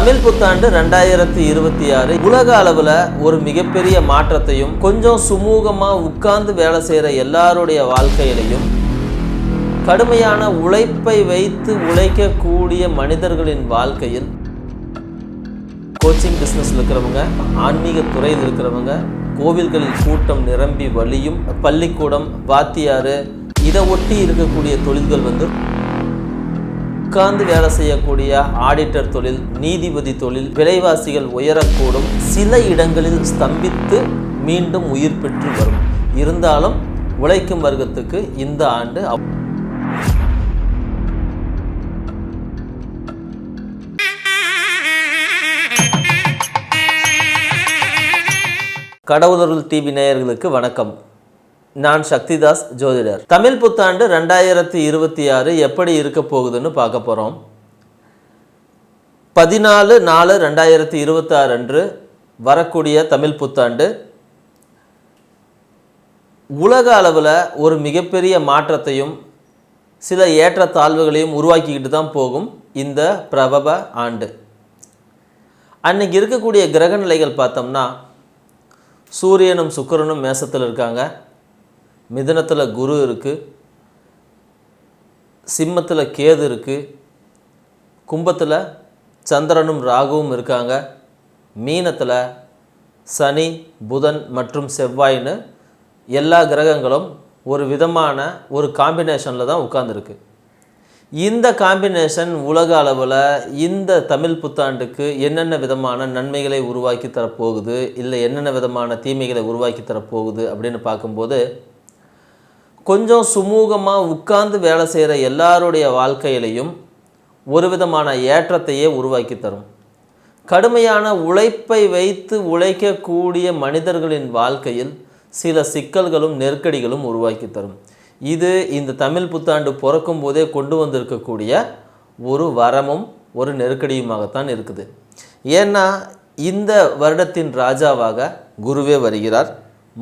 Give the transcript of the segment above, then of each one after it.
தமிழ் புத்தாண்டு 2026 உலக அளவில் ஒரு மிகப்பெரிய மாற்றத்தையும் கொஞ்சம் சுமூகமாக உட்கார்ந்து வேலை செய்கிற எல்லாருடைய வாழ்க்கையிலையும் கடுமையான உழைப்பை வைத்து உழைக்கக்கூடிய மனிதர்களின் வாழ்க்கையில் கோச்சிங் பிஸ்னஸில் இருக்கிறவங்க, ஆன்மீக துறையில் இருக்கிறவங்க, கோவில்களில் கூட்டம் நிரம்பி வழியும், பள்ளிக்கூடம், வாத்தியார், இதை ஒட்டி இருக்கக்கூடிய தொழில்கள் உட்கார்ந்து வேலை செய்யக்கூடிய ஆடிட்டர் தொழில், நீதிபதி தொழில், விலைவாசிகள் உயரக்கூடும், சில இடங்களில் ஸ்தம்பித்து மீண்டும் உயிர் பெற்று வரும். இருந்தாலும் உழைக்கும் வர்க்கத்துக்கு இந்த ஆண்டு கடவுளர்கள் டிவி நேயர்களுக்கு வணக்கம். நான் சக்திதாஸ் ஜோதிடர். தமிழ் புத்தாண்டு 2026 எப்படி இருக்க போகுதுன்னு பார்க்க போகிறோம். 14/4/2026 அன்று வரக்கூடிய தமிழ் புத்தாண்டு உலக அளவில் ஒரு மிகப்பெரிய மாற்றத்தையும் சில ஏற்றத்தாழ்வுகளையும் உருவாக்கிக்கிட்டு தான் போகும் இந்த பிரபவ ஆண்டு. அன்னைக்கு இருக்கக்கூடிய கிரக நிலைகள் பார்த்தோம்னா, சூரியனும் சுக்கிரனும் மேசத்தில் இருக்காங்க, மிதுனத்தில் குரு இருக்குது, சிம்மத்தில் கேது இருக்குது, கும்பத்தில் சந்திரனும் ராகுவும் இருக்காங்க, மீனத்தில் சனி, புதன் மற்றும் செவ்வாய்னு எல்லா கிரகங்களும் ஒரு விதமான ஒரு காம்பினேஷனில் தான் உட்கார்ந்துருக்கு. இந்த காம்பினேஷன் உலக அளவில் இந்த தமிழ் புத்தாண்டுக்கு என்னென்ன விதமான நன்மைகளை உருவாக்கி தரப்போகுது, இல்லை என்னென்ன விதமான தீமைகளை உருவாக்கி தரப்போகுது அப்படின்னு பார்க்கும்போது, கொஞ்சம் சுமூகமாக உட்கார்ந்து வேலை செய்கிற எல்லாருடைய வாழ்க்கையிலையும் ஒரு விதமான ஏற்றத்தையே உருவாக்கி தரும். கடுமையான உழைப்பை வைத்து உழைக்கக்கூடிய மனிதர்களின் வாழ்க்கையில் சில சிக்கல்களும் நெருக்கடிகளும் உருவாக்கி தரும். இது இந்த தமிழ் புத்தாண்டு பிறக்கும் போதே கொண்டு வந்திருக்கக்கூடிய ஒரு வரமும் ஒரு நெருக்கடியுமாகத்தான் இருக்குது. ஏன்னா இந்த வருடத்தின் ராஜாவாக குருவே வருகிறார்,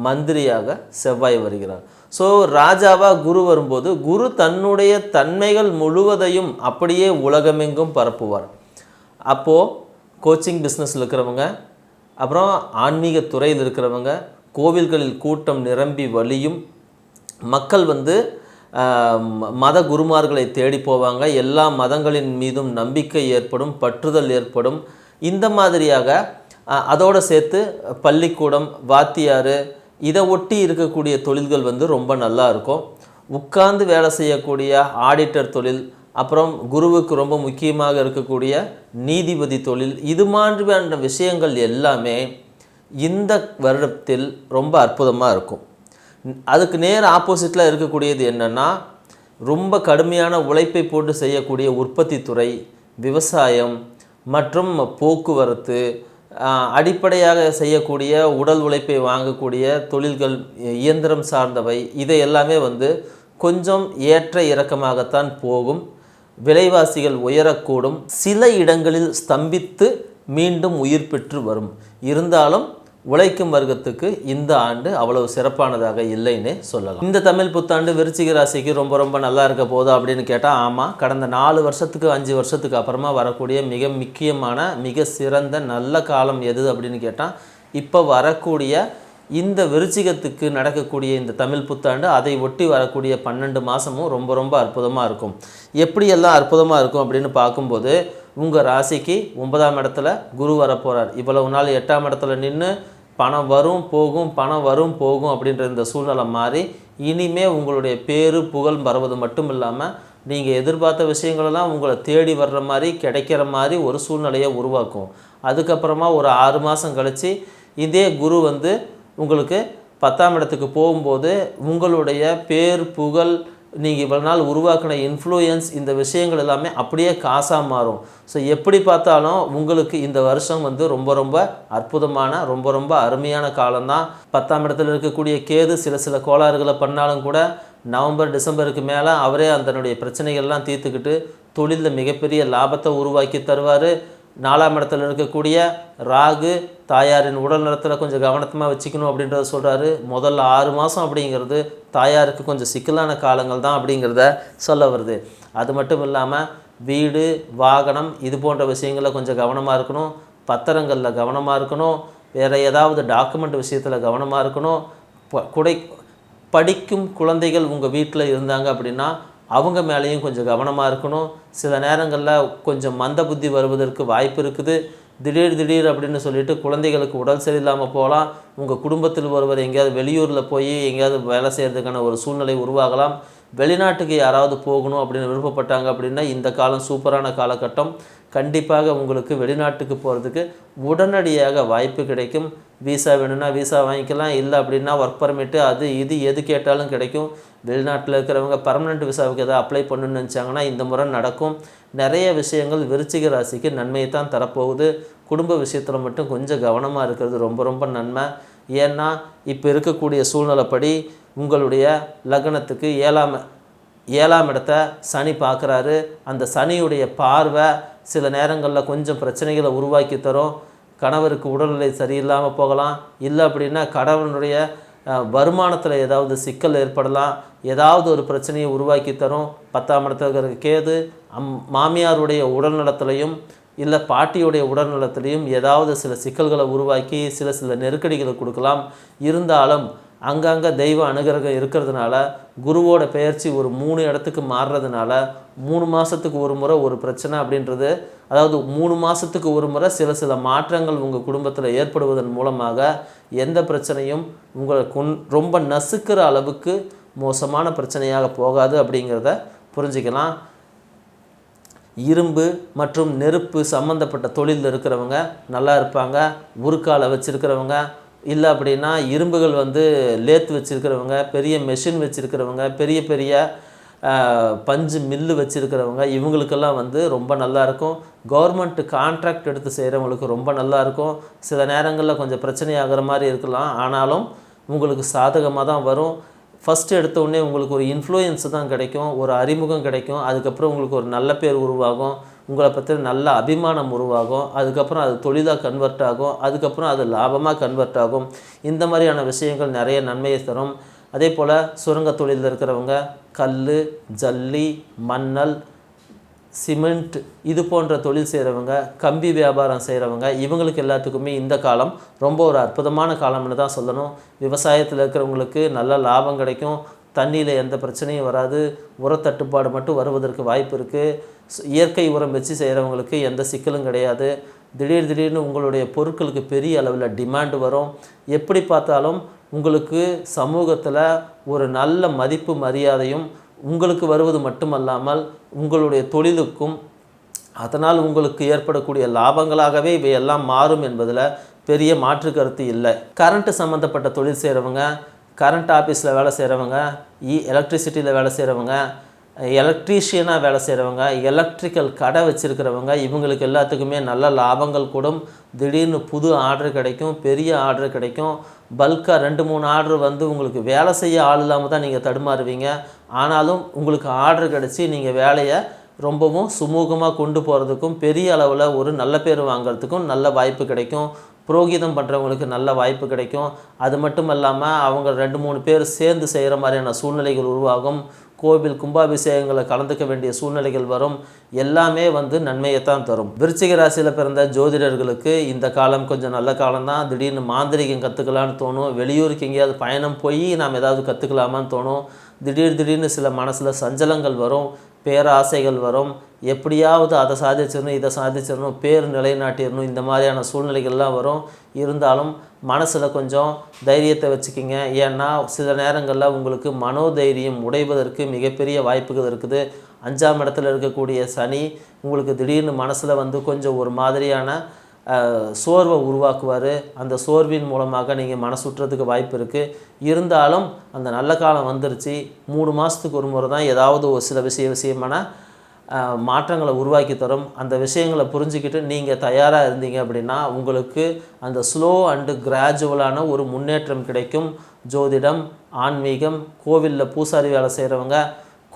மந்திரியாக செவ்வாய் வருகிறார். ஸோ ராஜாவாக குரு வரும்போது குரு தன்னுடைய தன்மைகள் முழுவதையும் அப்படியே உலகமெங்கும் பரப்புவார். அப்போது கோச்சிங் பிஸ்னஸில் இருக்கிறவங்க, அப்புறம் ஆன்மீக துறையில் இருக்கிறவங்க, கோவில்களில் கூட்டம் நிரம்பி வழியும், மக்கள் மத குருமார்களை தேடி போவாங்க, எல்லா மதங்களின் மீதும் நம்பிக்கை ஏற்படும், பற்றுதல் ஏற்படும். இந்த மாதிரியாக அதோடு சேர்த்து பள்ளிக்கூடம், வாத்தியார், இதை ஒட்டி இருக்கக்கூடிய தொழில்கள் ரொம்ப நல்லா இருக்கும். உட்கார்ந்து வேலை செய்யக்கூடிய ஆடிட்டர் தொழில், அப்புறம் குருவுக்கு ரொம்ப முக்கியமாக இருக்கக்கூடிய நீதிபதி தொழில், இது மாதிரியான விஷயங்கள் எல்லாமே இந்த வருடத்தில் ரொம்ப அற்புதமாக இருக்கும். அதுக்கு நேர் ஆப்போசிட்டில் இருக்கக்கூடியது என்னென்னா, ரொம்ப கடுமையான உழைப்பை போட்டு செய்யக்கூடிய உற்பத்தி துறை, விவசாயம் மற்றும் போக்குவரத்து, அடிப்படையாக செய்யக்கூடிய உடல் உழைப்பை வாங்கக்கூடிய தொழில்கள், இயந்திரம் சார்ந்தவை, இதை எல்லாமே கொஞ்சம் ஏற்ற இறக்கமாகத்தான் போகும். விலைவாசிகள் உயரக்கூடும், சில இடங்களில் ஸ்தம்பித்து மீண்டும் உயிர் பெற்று வரும். இருந்தாலும் உழைக்கும் வர்க்கத்துக்கு இந்த ஆண்டு அவ்வளவு சிறப்பானதாக இல்லைன்னு சொல்லலாம். இந்த தமிழ் புத்தாண்டு விருச்சிக ராசிக்கு ரொம்ப நல்லா இருக்க போதா அப்படின்னு கேட்டால், ஆமாம். கடந்த 4 வருஷத்துக்கு 5 வருஷத்துக்கு அப்புறமா வரக்கூடிய மிக முக்கியமான மிக சிறந்த நல்ல காலம் எது அப்படின்னு கேட்டால், இப்போ வரக்கூடிய இந்த விருச்சிகத்துக்கு நடக்கக்கூடிய இந்த தமிழ் புத்தாண்டு, அதை ஒட்டி வரக்கூடிய 12 மாதமும் ரொம்ப அற்புதமாக இருக்கும். எப்படியெல்லாம் அற்புதமாக இருக்கும் அப்படின்னு பார்க்கும்போது, உங்கள் ராசிக்கு 9ஆம் இடத்துல குரு வரப்போகிறார். இவ்வளவு நாள் 8ஆம் இடத்துல நின்று பணம் வரும் போகும் அப்படின்ற இந்த சூழ்நிலை மாறி, இனிமே உங்களுடைய பேரு புகழ் வருவது மட்டும் இல்லாமல் நீங்கள் எதிர்பார்த்த விஷயங்களெல்லாம் உங்களை தேடி வர்ற மாதிரி, கிடைக்கிற மாதிரி ஒரு சூழ்நிலையை உருவாக்கும். அதுக்கப்புறமா ஒரு 6 மாதம் கழித்து இதே குரு உங்களுக்கு 10ஆம் இடத்துக்கு போகும்போது உங்களுடைய பேர் புகழ், நீங்கள் இவ்வளோ நாள் உருவாக்கின இன்ஃப்ளூயன்ஸ், இந்த விஷயங்கள் எல்லாமே அப்படியே காசாக மாறும். ஸோ எப்படி பார்த்தாலும் உங்களுக்கு இந்த வருஷம் ரொம்ப அற்புதமான ரொம்ப அருமையான காலம்தான். 10ஆம் இடத்துல இருக்கக்கூடிய கேது சில கோளாறுகளை பண்ணாலும் கூட நவம்பர் டிசம்பருக்கு மேலே அவரே அதனுடைய பிரச்சனைகள்லாம் தீர்த்துக்கிட்டு தொழிலில் மிகப்பெரிய லாபத்தை உருவாக்கி தருவார். 4ஆம் இடத்துல இருக்கக்கூடிய ராகு தாயாரின் உடல் நலத்தில் கொஞ்சம் கவனமாக வச்சுக்கணும் அப்படின்றத சொல்கிறாரு. முதல்ல 6 மாதம் அப்படிங்கிறது தாயாருக்கு கொஞ்சம் சிக்கலான காலங்கள் தான் அப்படிங்கிறத சொல்ல வருது. அது மட்டும் இல்லாமல் வீடு வாகனம் இது போன்ற விஷயங்களில் கொஞ்சம் கவனமாக இருக்கணும். பத்திரங்களில் கவனமாக இருக்கணும். வேறு ஏதாவது டாக்குமெண்ட் விஷயத்தில் கவனமாக இருக்கணும். படிக்கும் குழந்தைகள் உங்கள் வீட்டில் இருந்தாங்க அப்படின்னா அவங்க மேலேயும் கொஞ்சம் கவனமாக இருக்கணும். சில நேரங்களில் கொஞ்சம் மந்த புத்தி வருவதற்கு வாய்ப்பு இருக்குது. திடீர் அப்படின்னு சொல்லிட்டு குழந்தைகளுக்கு உடல் சரியில்லாமல் போகலாம். உங்கள் குடும்பத்தில் ஒருவர் எங்கேயாவது வெளியூரில் போய் எங்கேயாவது வேலை செய்கிறதுக்கான ஒரு சூழ்நிலை உருவாகலாம். வெளிநாட்டுக்கு யாராவது போகணும் அப்படின்னு விருப்பப்பட்டாங்க அப்படின்னா இந்த காலம் சூப்பரான காலகட்டம். கண்டிப்பாக உங்களுக்கு வெளிநாட்டுக்கு போகிறதுக்கு உடனடியாக வாய்ப்பு கிடைக்கும். வீசா வேணும்னா வீசா வாங்கிக்கலாம். இல்லை அப்படின்னா ஒர்க் பர்மிட்டு அது இது எது கேட்டாலும் கிடைக்கும். வெளிநாட்டில் இருக்கிறவங்க பர்மனெண்ட் விசாவுக்கு எதாவது அப்ளை பண்ணணும்னு நினச்சாங்கன்னா இந்த முறை நடக்கும். நிறைய விஷயங்கள் விருச்சிக ராசிக்கு நன்மையை தான் தரப்போகுது. குடும்ப விஷயத்தில் மட்டும் கொஞ்சம் கவனமாக இருக்கிறது ரொம்ப ரொம்ப நன்மை. ஏன்னா இப்போ இருக்கக்கூடிய சூழ்நிலைப்படி உங்களுடைய லக்னத்துக்கு ஏழாம் இடத்தை சனி பார்க்குறாரு. அந்த சனியுடைய பார்வை சில நேரங்களில் கொஞ்சம் பிரச்சனைகளை உருவாக்கி தரும். கணவருக்கு உடல்நிலை சரியில்லாமல் போகலாம். இல்லை அப்படின்னா கணவனுடைய வருமானத்தில் ஏதாவது சிக்கல் ஏற்படலாம். ஏதாவது ஒரு பிரச்சனையை உருவாக்கி தரும். 10ஆம் இடத்துல இருக்கிற கேது மாமியாருடைய உடல்நலத்திலையும் இல்லை பாட்டியுடைய உடல்நலத்திலையும் ஏதாவது சில சிக்கல்களை உருவாக்கி சில நெருக்கடிகளை கொடுக்கலாம். இருந்தாலும் அங்கங்கே தெய்வ அனுகிரகம் இருக்கிறதுனால குருவோட பெயர்ச்சி ஒரு 3 இடத்துக்கு மாறுறதுனால 3 மாதத்துக்கு ஒரு முறை ஒரு பிரச்சனை அப்படின்றது, அதாவது 3 மாதத்துக்கு ஒரு முறை சில மாற்றங்கள் உங்கள் குடும்பத்தில் ஏற்படுவதன் மூலமாக எந்த பிரச்சனையும் உங்களை ரொம்ப நசுக்கிற அளவுக்கு மோசமான பிரச்சனையாக போகாது அப்படிங்கிறத புரிஞ்சுக்கலாம். இரும்பு மற்றும் நெருப்பு சம்மந்தப்பட்ட தொழிலில் இருக்கிறவங்க நல்லா இருப்பாங்க. உருக்காலை வச்சுருக்கிறவங்க இல்லை அப்படின்னா இரும்புகள் லேத்து வச்சுருக்கிறவங்க, பெரிய மெஷின் வச்சுருக்கிறவங்க, பெரிய பஞ்சு மில்லு வச்சுருக்கிறவங்க இவங்களுக்கெல்லாம் ரொம்ப நல்லாயிருக்கும். கவர்மெண்ட்டு கான்ட்ராக்ட் எடுத்து செய்கிறவங்களுக்கு ரொம்ப நல்லாயிருக்கும். சில நேரங்களில் கொஞ்சம் பிரச்சனை ஆகிற மாதிரி இருக்கலாம். ஆனாலும் உங்களுக்கு சாதகமாக தான் வரும். ஃபஸ்ட்டு எடுத்தோடனே உங்களுக்கு ஒரு இன்ஃப்ளூயன்ஸு தான் கிடைக்கும், ஒரு அறிமுகம் கிடைக்கும். அதுக்கப்புறம் உங்களுக்கு ஒரு நல்ல பேர் உருவாகும். உங்களை பற்றி நல்ல அபிமானம் உருவாகும். அதுக்கப்புறம் அது தொழிலாக கன்வெர்ட் ஆகும். அதுக்கப்புறம் அது லாபமாக கன்வெர்ட் ஆகும். இந்த மாதிரியான விஷயங்கள் நிறைய நன்மையை தரும். அதே போல் சுரங்க தொழிலில் இருக்கிறவங்க கல், ஜல்லி, மணல், சிமெண்ட் இது போன்ற தொழில் செய்கிறவங்க, கம்பி வியாபாரம் செய்கிறவங்க இவங்களுக்கு எல்லாத்துக்குமே இந்த காலம் ரொம்ப ஒரு அற்புதமான காலம்னு தான் சொல்லணும். விவசாயத்தில் இருக்கிறவங்களுக்கு நல்ல லாபம் கிடைக்கும். தண்ணியில் எந்த பிரச்சனையும் வராது. உரத்தட்டுப்பாடு மட்டும் வருவதற்கு வாய்ப்பு இருக்குது. இயற்கை உரம் வச்சு செய்கிறவங்களுக்கு எந்த சிக்கலும் கிடையாது. திடீர்னு உங்களுடைய பொருட்களுக்கு பெரிய அளவில் டிமாண்டு வரும். எப்படி பார்த்தாலும் உங்களுக்கு சமூகத்தில் ஒரு நல்ல மதிப்பு மரியாதையும் உங்களுக்கு வருவது மட்டுமல்லாமல் உங்களுடைய தொழிலுக்கும் அதனால் உங்களுக்கு ஏற்படக்கூடிய லாபங்களாகவே இவையெல்லாம் மாறும் என்பதில் பெரிய மாற்று கருத்து இல்லை. கரண்ட்டு சம்மந்தப்பட்ட தொழில் செய்கிறவங்க, கரண்ட் ஆஃபீஸில் வேலை செய்கிறவங்க, எலக்ட்ரிசிட்டியில் வேலை செய்கிறவங்க, எலக்ட்ரீஷியனாக வேலை செய்கிறவங்க, எலக்ட்ரிக்கல் கடை வச்சுருக்கிறவங்க இவங்களுக்கு எல்லாத்துக்குமே நல்ல லாபங்கள் கூடும். திடீர்னு புது ஆர்டர் கிடைக்கும், பெரிய ஆர்டர் கிடைக்கும். பல்காக 2-3 ஆர்டர் உங்களுக்கு வேலை செய்ய ஆள் இல்லாமல் தான் நீங்கள் தடுமாறுவீங்க. ஆனாலும் உங்களுக்கு ஆர்டர் கிடச்சி நீங்கள் வேலையை ரொம்பவும் சுமூகமாக கொண்டு போகிறதுக்கும் பெரிய அளவில் ஒரு நல்ல பேர் வாங்கிறதுக்கும் நல்ல வாய்ப்பு கிடைக்கும். புரோகிதம் பண்ணுறவங்களுக்கு நல்ல வாய்ப்பு கிடைக்கும். அது மட்டும் இல்லாமல் அவங்க 2-3 பேர் சேர்ந்து செய்கிற மாதிரியான சூழ்நிலைகள் உருவாகும். கோவில் கும்பாபிஷேகங்களை கலந்துக்க வேண்டிய சூழ்நிலைகள் வரும். எல்லாமே நன்மையைத்தான் தரும். விருச்சிக ராசியில் பிறந்த ஜோதிடர்களுக்கு இந்த காலம் கொஞ்சம் நல்ல காலம்தான். திடீர்னு மாந்திரிகம் கற்றுக்கலான்னு தோணும். வெளியூருக்கு எங்கேயாவது பயணம் போய் நாம் ஏதாவது கற்றுக்கலாமான்னு தோணும். திடீர்னு சில மனசில் சஞ்சலங்கள் வரும், பேராசைகள் வரும். எப்படியாவது அதை சாதிச்சிடணும், இதை சாதிச்சிடணும், பேர் நிலைநாட்டிடணும், இந்த மாதிரியான சூழ்நிலைகள்லாம் வரும். இருந்தாலும் மனசில் கொஞ்சம் தைரியத்தை வச்சுக்கிங்க. ஏன்னா சில நேரங்களில் உங்களுக்கு மனோதைரியம் உடைவதற்கு மிகப்பெரிய வாய்ப்புகள் இருக்குது. 5ஆம் இடத்துல இருக்கக்கூடிய சனி உங்களுக்கு திடீர்னு மனசில் கொஞ்சம் ஒரு மாதிரியான சோர்வை உருவாக்குவார். அந்த சோர்வின் மூலமாக நீங்கள் மனசுட்டுறதுக்கு வாய்ப்பு இருக்குது. இருந்தாலும் அந்த நல்ல காலம் வந்துருச்சு. 3 மாதத்துக்கு ஒரு முறை தான் ஏதாவது ஒரு சில விஷயமான மாற்றங்களை உருவாக்கி தரும். அந்த விஷயங்களை புரிஞ்சுக்கிட்டு நீங்கள் தயாராக இருந்தீங்க அப்படின்னா உங்களுக்கு அந்த ஸ்லோ அண்டு கிராஜுவலான ஒரு முன்னேற்றம் கிடைக்கும். ஜோதிடம், ஆன்மீகம், கோவிலில் பூசாரி வேலை செய்கிறவங்க,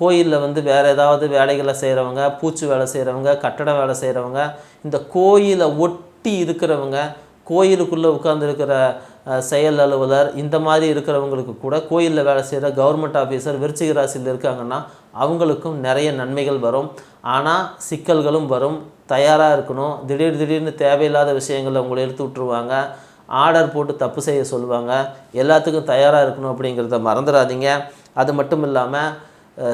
கோயிலில் வேறு ஏதாவது வேலைகளை செய்கிறவங்க, பூச்சி வேலை செய்கிறவங்க, கட்டட வேலை செய்கிறவங்க, இந்த கோயிலை ஒட்டி இருக்கிறவங்க, கோயிலுக்குள்ளே உட்கார்ந்துருக்கிற செயல் அலுவலர், இந்த மாதிரி இருக்கிறவங்களுக்கு கூட கோயிலில் வேலை செய்கிற கவர்மெண்ட் ஆஃபீஸர் விருச்சிக ராசியில் இருக்காங்கன்னா அவங்களுக்கும் நிறைய நன்மைகள் வரும். ஆனால் சிக்கல்களும் வரும், தயாராக இருக்கணும். திடீர்னு தேவையில்லாத விஷயங்களை உங்களை இழுத்து விட்டுருவாங்க, ஆர்டர் போட்டு தப்பு செய்ய சொல்லுவாங்க. எல்லாத்துக்கும் தயாராக இருக்கணும் அப்படிங்கிறத மறந்துடாதீங்க. அது மட்டும் இல்லாமல்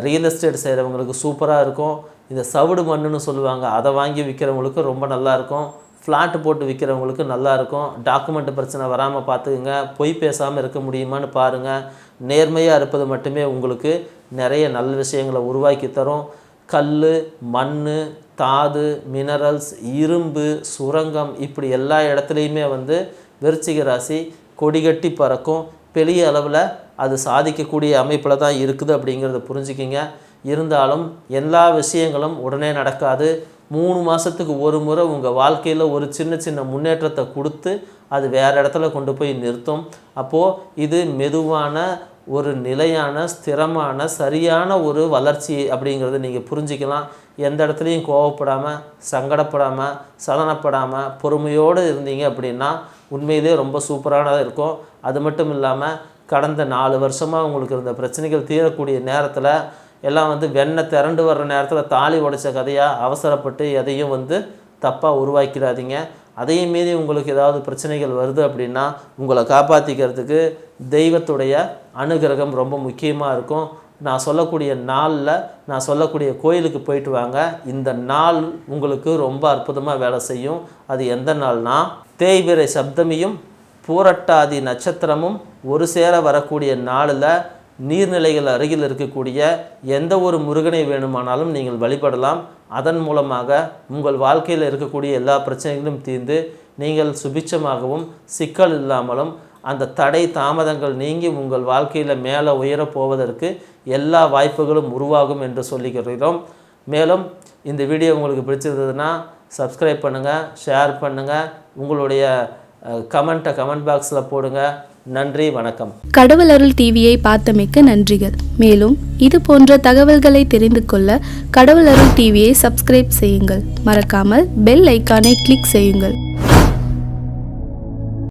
ரியல் எஸ்டேட் செய்கிறவங்களுக்கு சூப்பராக இருக்கும். இந்த சவுடு மண்ணுன்னு சொல்லுவாங்க, அதை வாங்கி விற்கிறவங்களுக்கு ரொம்ப நல்லாயிருக்கும். ஃப்ளாட்டு போட்டு விற்கிறவங்களுக்கு நல்லாயிருக்கும். டாக்குமெண்ட் பிரச்சனை வராமல் பார்த்துக்குங்க. பொய் பேசாமல் இருக்க முடியுமான்னு பாருங்கள். நேர்மையாக இருப்பது மட்டுமே உங்களுக்கு நிறைய நல்ல விஷயங்களை உருவாக்கி தரும். கல், மண், தாது, மினரல்ஸ், இரும்பு, சுரங்கம், இப்படி எல்லா இடத்துலையுமே விருச்சிக ராசி கொடிகட்டி பறக்கும். பெரிய அளவில் அது சாதிக்கக்கூடிய அமைப்பில் தான் இருக்குது அப்படிங்கிறத புரிஞ்சுக்கிங்க. இருந்தாலும் எல்லா விஷயங்களும் உடனே நடக்காது. 3 மாதத்துக்கு ஒரு முறை உங்கள் வாழ்க்கையில் ஒரு சின்ன முன்னேற்றத்தை கொடுத்து அது வேறு இடத்துல கொண்டு போய் நிறுத்தும். அப்போது இது மெதுவான ஒரு நிலையான, ஸ்திரமான, சரியான ஒரு வளர்ச்சி அப்படிங்கிறத நீங்கள் புரிஞ்சிக்கலாம். எந்த இடத்துலையும் கோவப்படாமல், சங்கடப்படாமல், சலனப்படாமல் பொறுமையோடு இருந்தீங்க அப்படின்னா உண்மையிலே ரொம்ப சூப்பரானதாக இருக்கும். அது மட்டும் இல்லாமல் கடந்த 4 வருஷமாக உங்களுக்கு இருந்த பிரச்சனைகள் தீரக்கூடிய நேரத்தில் எல்லாம் வெண்ணெய் திரண்டு வர்ற நேரத்தில் தாலி உடைச்ச கதையாக அவசரப்பட்டு எதையும் தப்பாக உருவாக்கிடாதீங்க. அதையும் மீறி உங்களுக்கு ஏதாவது பிரச்சனைகள் வருது அப்படின்னா உங்களை காப்பாற்றிக்கிறதுக்கு தெய்வத்துடைய அனுகிரகம் ரொம்ப முக்கியமாக இருக்கும். நான் சொல்லக்கூடிய நாளில் நான் சொல்லக்கூடிய கோயிலுக்கு போயிட்டு வாங்க. இந்த நாள் உங்களுக்கு ரொம்ப அற்புதமாக வேலை செய்யும். அது எந்த நாள்னா, தேய்பிறை சப்தமியும் பூரட்டாதி நட்சத்திரமும் ஒரு சேர வரக்கூடிய நாளில் நீர்நிலைகள் அருகில் இருக்கக்கூடிய எந்த ஒரு முருகனை வேணுமானாலும் நீங்கள் வழிபடலாம். அதன் மூலமாக உங்கள் வாழ்க்கையில் இருக்கக்கூடிய எல்லா பிரச்சனைகளும் தீர்ந்து நீங்கள் சுபிட்சமாகவும் சிக்கல் இல்லாமலும் அந்த தடை தாமதங்கள் நீங்கி உங்கள் வாழ்க்கையில் மேலே உயரப் போவதற்கு எல்லா வாய்ப்புகளும் உருவாகும் என்று சொல்லிக்கிறோம். மேலும் இந்த வீடியோ உங்களுக்கு பிடிச்சிருந்ததுன்னா சப்ஸ்கிரைப் பண்ணுங்கள், ஷேர் பண்ணுங்கள், உங்களுடைய கமெண்ட் பாக்ஸில் போடுங்க. நன்றி, வணக்கம். கடவுள் அருள் டிவியை பார்த்தமைக்கு நன்றிகள். மேலும் இது போன்ற தகவல்களை தெரிந்து கொள்ள கடவுள் அருள் டிவியை சப்ஸ்கிரைப் செய்யுங்கள். மறக்காமல் பெல் ஐக்கானை கிளிக் செய்யுங்கள்.